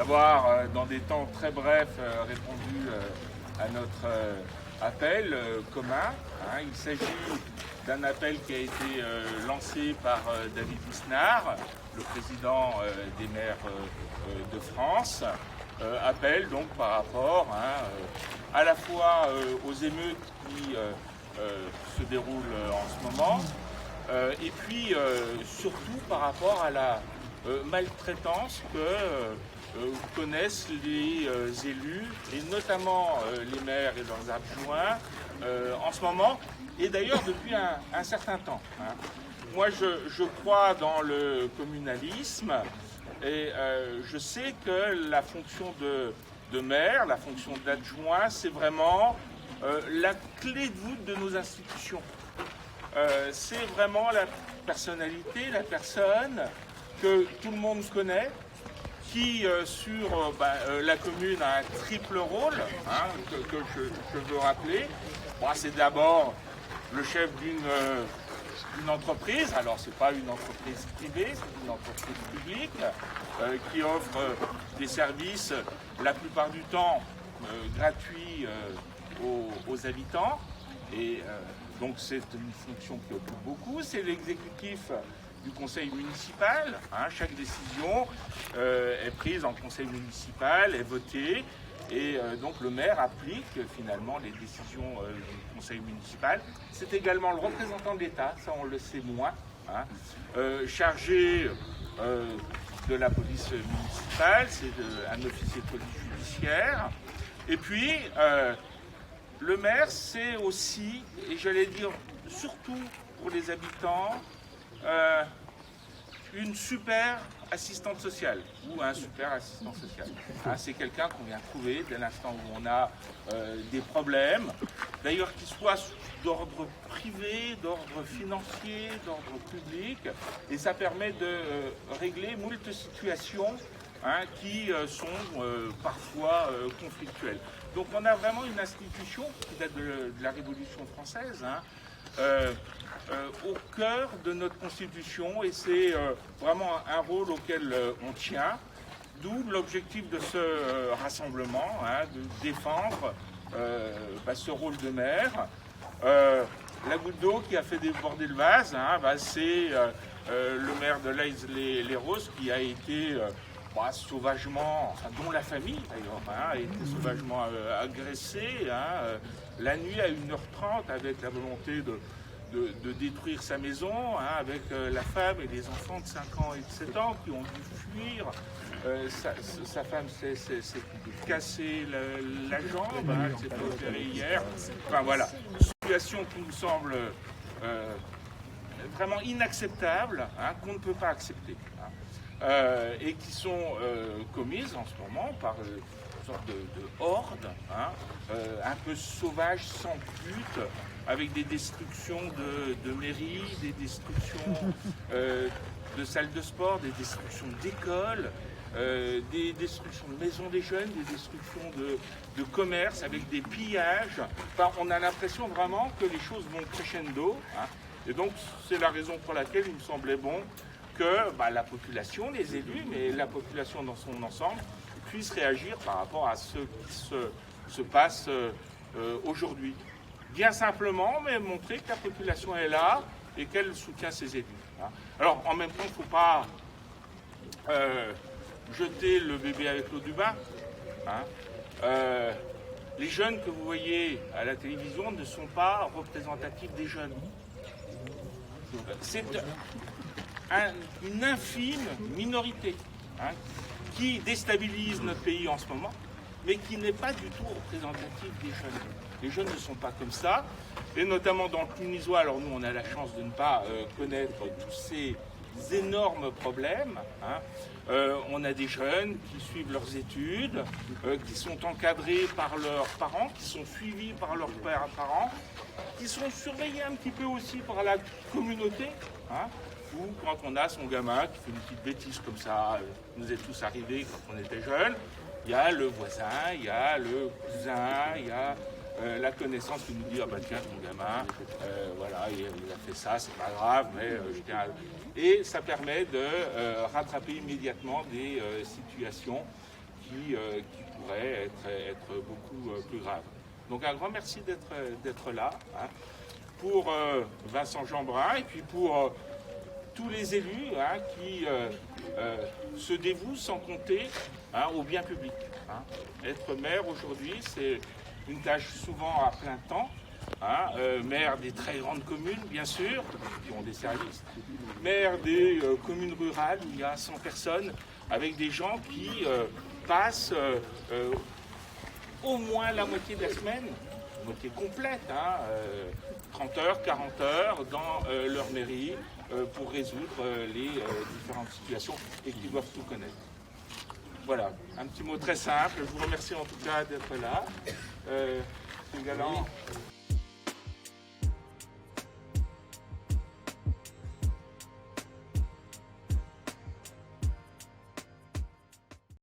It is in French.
d'avoir, dans des temps très brefs, répondu à notre appel commun. Il s'agit d'un appel qui a été lancé par David Lisnard, le président des maires de France. Appel donc par rapport à la fois aux émeutes qui se déroulent en ce moment, et puis surtout par rapport à la maltraitance que connaissent les élus, et notamment les maires et leurs adjoints, en ce moment, et d'ailleurs depuis un certain temps. Moi, je crois dans le communalisme, et je sais que la fonction de maire, la fonction d'adjoint, c'est vraiment la clé de voûte de nos institutions. C'est vraiment la personnalité, la personne que tout le monde connaît, qui sur la commune a un triple rôle, que je veux rappeler. C'est d'abord le chef d'une entreprise, alors c'est pas une entreprise privée, c'est une entreprise publique, qui offre des services la plupart du temps gratuits aux habitants, et donc c'est une fonction qui occupe beaucoup. C'est l'exécutif du conseil municipal. Chaque décision est prise en conseil municipal, est votée, et donc le maire applique finalement les décisions du conseil municipal. C'est également le représentant de l'État, ça on le sait moins, chargé de la police municipale, c'est un officier de police judiciaire. Et puis le maire, c'est aussi, et j'allais dire surtout pour les habitants, une super assistante sociale ou un super assistant social. C'est quelqu'un qu'on vient trouver dès l'instant où on a des problèmes, d'ailleurs qu'ils soient d'ordre privé, d'ordre financier, d'ordre public, et ça permet de régler moult situations qui sont parfois conflictuelles. Donc on a vraiment une institution qui date de la Révolution française, au cœur de notre Constitution, et c'est vraiment un rôle auquel on tient, d'où l'objectif de ce rassemblement, de défendre ce rôle de maire. La goutte d'eau qui a fait déborder le vase, c'est le maire de L'Haÿ-les-Roses qui a été sauvagement, dont la famille d'ailleurs, a été sauvagement agressée la nuit à 1h30 avec la volonté de détruire sa maison, avec la femme et les enfants de 5 ans et de 7 ans qui ont dû fuir. Sa femme s'est cassé la jambe, elle s'est fait opérer hier. Enfin voilà, une situation qui nous semble vraiment inacceptable, qu'on ne peut pas accepter. Et qui sont commises en ce moment par une sorte de horde, un peu sauvage, sans but, avec des destructions de mairies, des destructions de salles de sport, des destructions d'écoles, des destructions de maisons des jeunes, des destructions de commerces, avec des pillages. On a l'impression vraiment que les choses vont crescendo, et donc c'est la raison pour laquelle il me semblait bon que la population, les élus, mais la population dans son ensemble, puisse réagir par rapport à ce qui se passe aujourd'hui. Bien simplement, mais montrer que la population est là et qu'elle soutient ses élus. Alors, en même temps, il ne faut pas jeter le bébé avec l'eau du bain. Les jeunes que vous voyez à la télévision ne sont pas représentatifs des jeunes. C'est une infime minorité qui déstabilise notre pays en ce moment, mais qui n'est pas du tout représentative des jeunes. Les jeunes ne sont pas comme ça, et notamment dans le Clunisois. Alors nous, on a la chance de ne pas connaître tous ces énormes problèmes. On a des jeunes qui suivent leurs études, qui sont encadrés par leurs parents, qui sont suivis par leurs parents, qui sont surveillés un petit peu aussi par la communauté. Ou quand on a son gamin qui fait une petite bêtise comme ça, nous est tous arrivé quand on était jeunes, il y a le voisin, il y a le cousin, il y a la connaissance qui nous dit « Ah bah tiens, ton gamin, voilà, il a fait ça, c'est pas grave, mais je tiens à... » Et ça permet de rattraper immédiatement des situations qui pourraient être beaucoup plus graves. Donc un grand merci d'être là, hein, pour Vincent Jeanbrun et puis pour tous les élus, hein, qui se dévouent sans compter, hein, au bien public. Hein. Être maire aujourd'hui, c'est une tâche souvent à plein temps. Hein, maire des très grandes communes, bien sûr, qui ont des services. Maire des communes rurales où il y a 100 personnes, avec des gens qui passent au moins la moitié de la semaine, moitié complète, hein, 30 heures, 40 heures dans leur mairie pour résoudre les différentes situations et qui doivent tout connaître. Voilà, un petit mot très simple. Je vous remercie en tout cas d'être là. C'est galant.